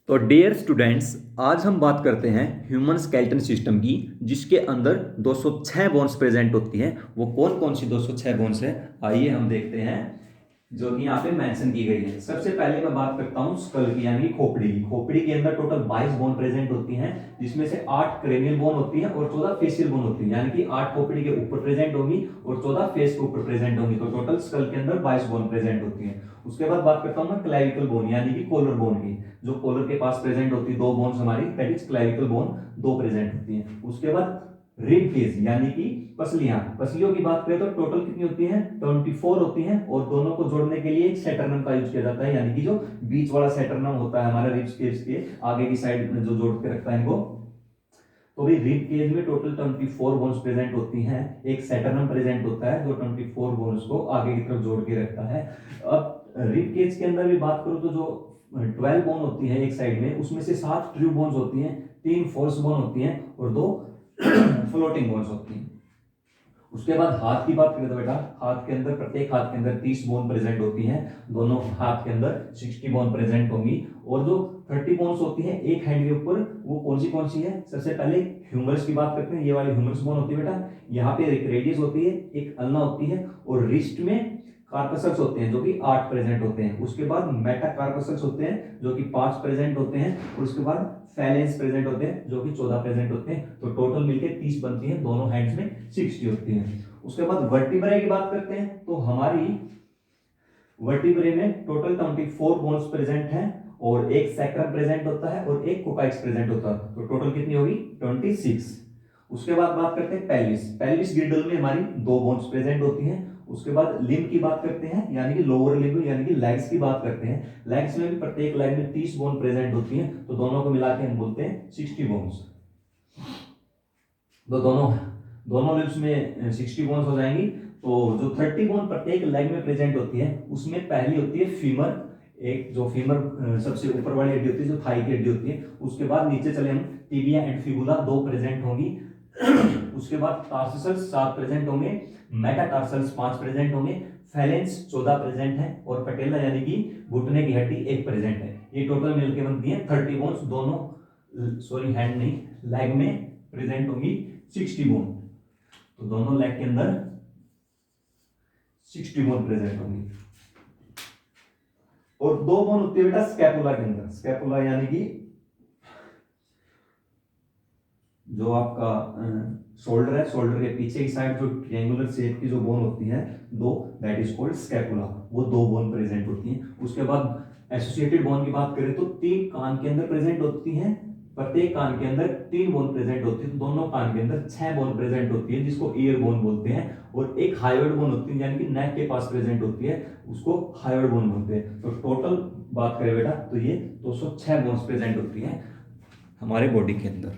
तो dear students, आज हम बात करते हैं ह्यूमन स्केलेटन सिस्टम की, जिसके अंदर 206 बोन्स प्रेजेंट होती हैं। वो कौन कौन सी 206 बोन्स है, आइए हम देखते हैं, जो कि यहाँ पे मेंशन की गई है। सबसे पहले मैं बात करता हूँ स्कल की, यानी खोपड़ी की। खोपड़ी के अंदर टोटल 22 बोन प्रेजेंट होती हैं, जिसमें से 8 क्रेनियल बोन होती हैं और 14 फेशियल बोन होती हैं, यानी कि 8 खोपड़ी के ऊपर प्रेजेंट होंगी और 14 फेस के ऊपर प्रेजेंट होंगी। तो टोटल स्कल के अंदर 22 बोन प्रेजेंट होती हैं। उसके बाद बात करता हूँ मैं क्लेविकल बोन, यानी कि कॉलर बोन की। जो कॉलर के पास प्रेजेंट होती है, दो बोन्स हमारी, दैट इज क्लेविकल बोन, दो प्रेजेंट होती हैं। उसके बाद रिब केज, यानी कि पसलियां। पसलियों की बात करें तो टोटल कितनी होती हैं? 24 होती हैं, और दोनों को जोड़ने के लिए एक सेटरनम का यूज किया जाता है, यानी कि जो बीच वाला सेटरनम होता है हमारा रिब्स केज के आगे की साइड में जो जोड़ के रखता है इनको। तो भाई रिब केज में टोटल 24 बोन्स प्रेजेंट होती हैं। एक सेटरनम प्रेजेंट होता है जो 24 बोन्स को आगे की तरफ जोड़ के रखता है। अब रिब केज के अंदर भी बात करूं तो जो 12 बोन होती है एक साइड में, उसमें से 7 ट्रू बोन्स होती हैं, 3 फोर्स बोन होती हैं और 2 फ्लोटिंग बोन्स होती हैं। उसके बाद हाथ की बात करें तो बेटा, हाथ के अंदर, प्रत्येक हाथ के अंदर 30 बोन प्रेजेंट होती हैं। दोनों हाथ के अंदर 60 बोन प्रेजेंट होंगी। और जो 30 बोन्स होती हैं एक हैंड के ऊपर, वो कौन सी है? सबसे पहले ह्यूमरस की बात करते हैं। ये वाली ह्यूमरस बोन होती है बेटा, यहाँ पे एक रेडियस होती है, एक अल्ना होती है, और रिस्ट में कार्पसल्स होते हैं जो कि 8 प्रेजेंट होते हैं। उसके बाद मेटाकार्पसल्स होते हैं जो कि 5 प्रेजेंट होते हैं, और उसके बाद फैलेंस प्रेजेंट होते हैं जो कि 14 प्रेजेंट होते हैं। तो टोटल मिलके 30 बनती है, दोनों हैंड्स में 60 होती है। उसके बाद वर्टिब्रे की बात करते हैं तो हमारी वर्टिब्रे में टोटल 24 बोन्स प्रेजेंट हैं, और एक सैक्रम प्रेजेंट होता है और एक कोकाइड्स प्रेजेंट होता है। तो टोटल कितनी होगी? 26। उसके बाद बात करते हैं पेल्विस। पेल्विस ग्रिडल में हमारी 2 बोन्स प्रेजेंट होती हैं। उसके बाद लिम्ब की बात करते हैं, यानी कि लोअर लिम्ब, यानी कि लेग्स की बात करते हैं। लेग्स में भी प्रत्येक लेग में 30 बोन प्रेजेंट होती हैं, तो दोनों को मिला के हम बोलते हैं 60 बोन्स। तो दोनों दोनों लिप्स में 60 बोन्स हो जाएंगी। तो जो 30 बोन प्रत्येक लेग में प्रेजेंट होती है, उसमें पहली होती है फीमर। एक जो फीमर सबसे ऊपर वाली हड्डी होती है, जो थाई की हड्डी होती है। उसके बाद नीचे चले हम, टिबिया एंड फिबुला 2 प्रेजेंट होंगी। उसके बाद टार्सल्स 7 प्रेजेंट होंगे, मेटाटार्सल्स 5 प्रेजेंट होंगे, फैलेंस 14 प्रेजेंट है, और पटेला यानी कि घुटने की हड्डी 1 प्रेजेंट है। ये टोटल मिलकर बनती है 30 बोन्स। दोनों, सॉरी हैंड नहीं, लेग में प्रेजेंट होंगी 60 बोन। तो दोनों लेग के अंदर 60 बोन प्रेजेंट होंगी। और 2 बोन होती है बेटा स्कैपुला के अंदर। स्कैपुला यानी कि जो आपका शोल्डर है, शोल्डर के पीछे की साइड जो ट्रायंगुलर शेप की जो बोन होती है, दो, दैट इज कॉल्ड स्कैपुला। वो 2 बोन प्रेजेंट होती हैं। उसके बाद एसोसिएटेड बोन की बात करें तो 3 कान के अंदर प्रेजेंट होती हैं। प्रत्येक कान के अंदर 3 बोन प्रेजेंट होती है, तो दोनों कान के अंदर 6 बोन प्रेजेंट होती है, जिसको ईयर बोन बोलते हैं। और एक हाइवर्ड बोन होती है, यानी कि नेक के पास प्रेजेंट होती है, उसको हाइवर्ड बोन बोलते हैं। तो टोटल बात करें बेटा तो ये 206 बोन्स प्रेजेंट होती है हमारे बॉडी के अंदर।